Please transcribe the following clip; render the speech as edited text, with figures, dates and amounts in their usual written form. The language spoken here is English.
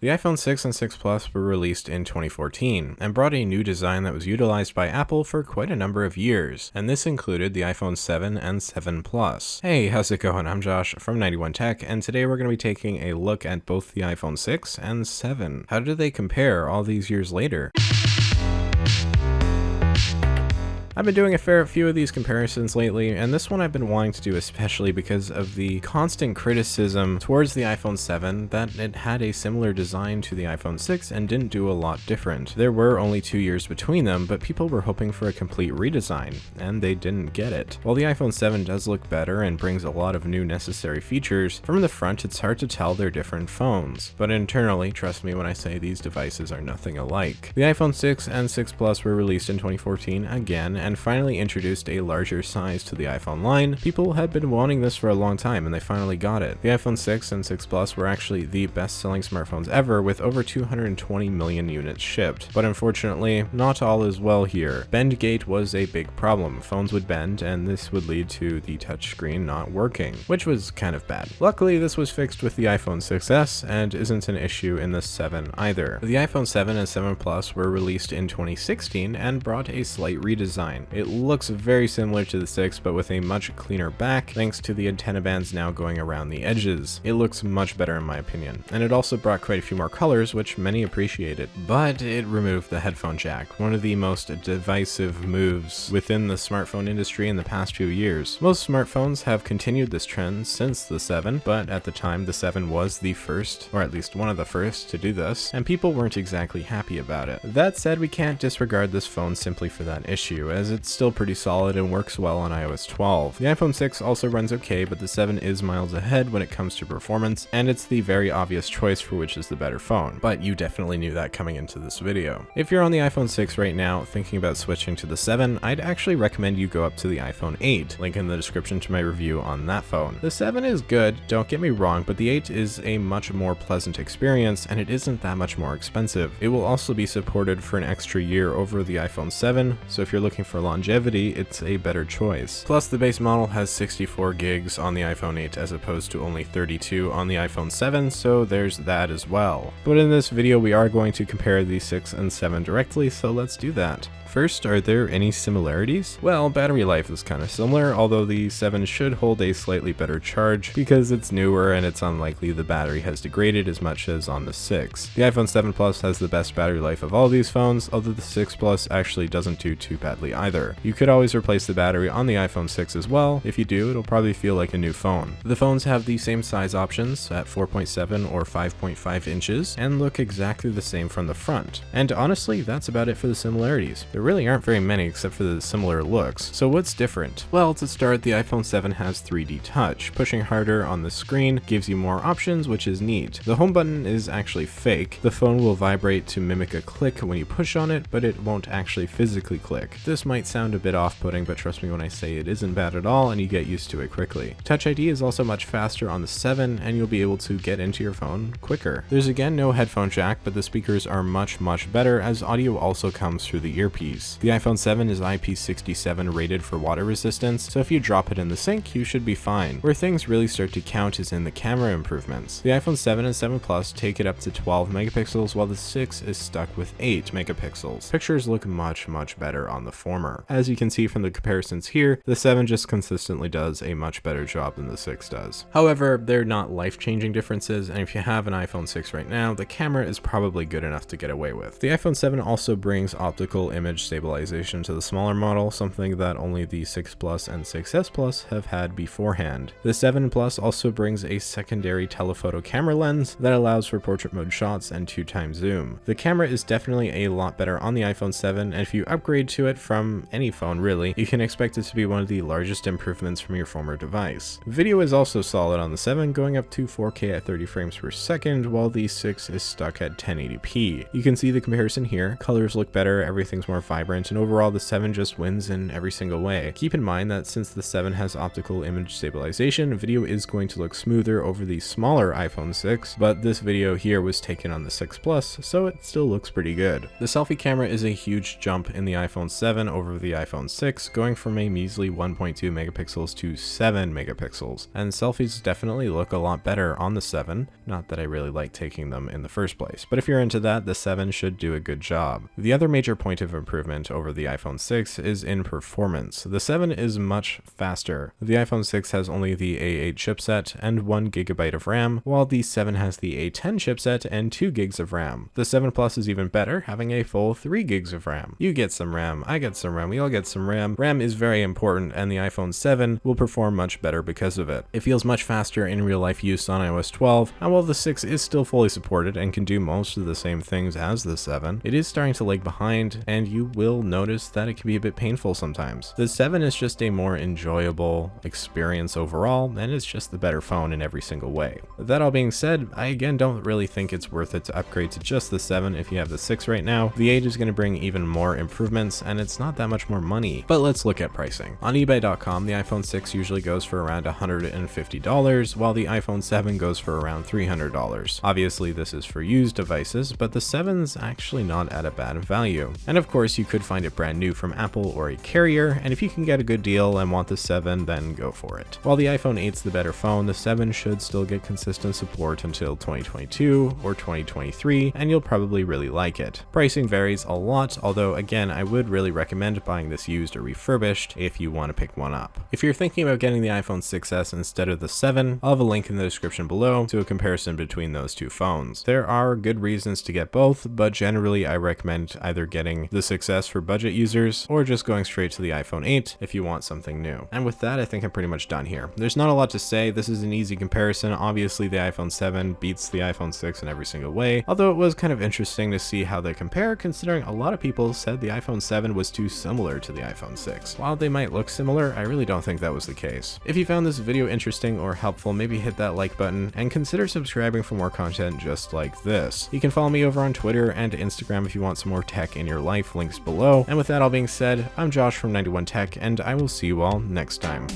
The iPhone 6 and 6 Plus were released in 2014 and brought a new design that was utilized by Apple for quite a number of years, and this included the iPhone 7 and 7 Plus. Hey, how's it going? I'm Josh from 91 Tech, and today we're going to be taking a look at both the iPhone 6 and 7. How do they compare all these years later? I've been doing a fair few of these comparisons lately, and this one I've been wanting to do especially because of the constant criticism towards the iPhone 7 that it had a similar design to the iPhone 6 and didn't do a lot different. There were only 2 years between them, but people were hoping for a complete redesign, and they didn't get it. While the iPhone 7 does look better and brings a lot of new necessary features, from the front it's hard to tell they're different phones. But internally, trust me when I say these devices are nothing alike. The iPhone 6 and 6 Plus were released in 2014 again, and finally introduced a larger size to the iPhone line. People had been wanting this for a long time and they finally got it. The iPhone 6 and 6 Plus were actually the best-selling smartphones ever, with over 220 million units shipped. But unfortunately, not all is well here. Bendgate was a big problem. Phones would bend and this would lead to the touchscreen not working, which was kind of bad. Luckily, this was fixed with the iPhone 6s and isn't an issue in the 7 either. The iPhone 7 and 7 Plus were released in 2016 and brought a slight redesign. It looks very similar to the 6, but with a much cleaner back, thanks to the antenna bands now going around the edges. It looks much better in my opinion, and it also brought quite a few more colors, which many appreciated. But it removed the headphone jack, one of the most divisive moves within the smartphone industry in the past few years. Most smartphones have continued this trend since the 7, but at the time the 7 was the first, or at least one of the first, to do this, and people weren't exactly happy about it. That said, we can't disregard this phone simply for that issue, as it's still pretty solid and works well on iOS 12. The iPhone 6 also runs okay, but the 7 is miles ahead when it comes to performance, and it's the very obvious choice for which is the better phone. But you definitely knew that coming into this video. If you're on the iPhone 6 right now thinking about switching to the 7, I'd actually recommend you go up to the iPhone 8, link in the description to my review on that phone. The 7 is good, don't get me wrong, but the 8 is a much more pleasant experience and it isn't that much more expensive. It will also be supported for an extra year over the iPhone 7, so if you're looking for longevity, it's a better choice. Plus, the base model has 64 gigs on the iPhone 8 as opposed to only 32 on the iPhone 7, so there's that as well. But in this video, we are going to compare the 6 and 7 directly, so let's do that. First, are there any similarities? Well, battery life is kind of similar, although the 7 should hold a slightly better charge because it's newer and it's unlikely the battery has degraded as much as on the 6. The iPhone 7 Plus has the best battery life of all these phones, although the 6 Plus actually doesn't do too badly either. You could always replace the battery on the iPhone 6 as well. If you do, it'll probably feel like a new phone. The phones have the same size options at 4.7 or 5.5 inches and look exactly the same from the front. And honestly, that's about it for the similarities. There really aren't very many except for the similar looks. So what's different? Well, to start, the iPhone 7 has 3D touch. Pushing harder on the screen gives you more options, which is neat. The home button is actually fake. The phone will vibrate to mimic a click when you push on it, but it won't actually physically click. This might sound a bit off-putting, but trust me when I say it isn't bad at all and you get used to it quickly. Touch ID is also much faster on the 7 and you'll be able to get into your phone quicker. There's again no headphone jack, but the speakers are much better as audio also comes through the earpiece. The iPhone 7 is IP67 rated for water resistance, so if you drop it in the sink, you should be fine. Where things really start to count is in the camera improvements. The iPhone 7 and 7 Plus take it up to 12 megapixels, while the 6 is stuck with 8 megapixels. Pictures look much better on the former. As you can see from the comparisons here, the 7 just consistently does a much better job than the 6 does. However, they're not life-changing differences, and if you have an iPhone 6 right now, the camera is probably good enough to get away with. The iPhone 7 also brings optical image stabilization to the smaller model, something that only the 6 Plus and 6S Plus have had beforehand. The 7 Plus also brings a secondary telephoto camera lens that allows for portrait mode shots and 2x zoom. The camera is definitely a lot better on the iPhone 7, and if you upgrade to it from any phone really, you can expect it to be one of the largest improvements from your former device. Video is also solid on the 7, going up to 4K at 30 frames per second, while the 6 is stuck at 1080p. You can see the comparison here. Colors look better, everything's more vibrant, and overall the 7 just wins in every single way. Keep in mind that since the 7 has optical image stabilization, video is going to look smoother over the smaller iPhone 6, but this video here was taken on the 6 Plus, so it still looks pretty good. The selfie camera is a huge jump in the iPhone 7 over the iPhone 6, going from a measly 1.2 megapixels to 7 megapixels, and selfies definitely look a lot better on the 7, not that I really like taking them in the first place, but if you're into that, the 7 should do a good job. The other major point of improvement over the iPhone 6 is in performance. The 7 is much faster. The iPhone 6 has only the A8 chipset and 1 GB of RAM, while the 7 has the A10 chipset and 2 gigs of RAM. The 7 Plus is even better, having a full 3 gigs of RAM. You get some RAM, I get some RAM, we all get some RAM. RAM is very important, and the iPhone 7 will perform much better because of it. It feels much faster in real life use on iOS 12, and while the 6 is still fully supported and can do most of the same things as the 7, it is starting to lag behind, and you will notice that it can be a bit painful sometimes. The 7 is just a more enjoyable experience overall, and it's just the better phone in every single way. That all being said, I again don't really think it's worth it to upgrade to just the 7 if you have the 6 right now. The 8 is going to bring even more improvements, and it's not that much more money. But let's look at pricing. On eBay.com, the iPhone 6 usually goes for around $150, while the iPhone 7 goes for around $300. Obviously, this is for used devices, but the 7's actually not at a bad value. And of course, you could find it brand new from Apple or a carrier, and if you can get a good deal and want the 7, then go for it. While the iPhone 8's the better phone, the 7 should still get consistent support until 2022 or 2023, and you'll probably really like it. Pricing varies a lot, although again, I would really recommend buying this used or refurbished if you want to pick one up. If you're thinking about getting the iPhone 6s instead of the 7, I'll have a link in the description below to a comparison between those two phones. There are good reasons to get both, but generally I recommend either getting the 6s for budget users or just going straight to the iPhone 8 if you want something new. And with that, I think I'm pretty much done here. There's not a lot to say. This is an easy comparison. Obviously, the iPhone 7 beats the iPhone 6 in every single way, although it was kind of interesting to see how they compare, considering a lot of people said the iPhone 7 was too similar to the iPhone 6. While they might look similar, I really don't think that was the case. If you found this video interesting or helpful, maybe hit that like button and consider subscribing for more content just like this. You can follow me over on Twitter and Instagram if you want some more tech in your life, links below. And with that all being said, I'm Josh from 91 Tech, and I will see you all next time.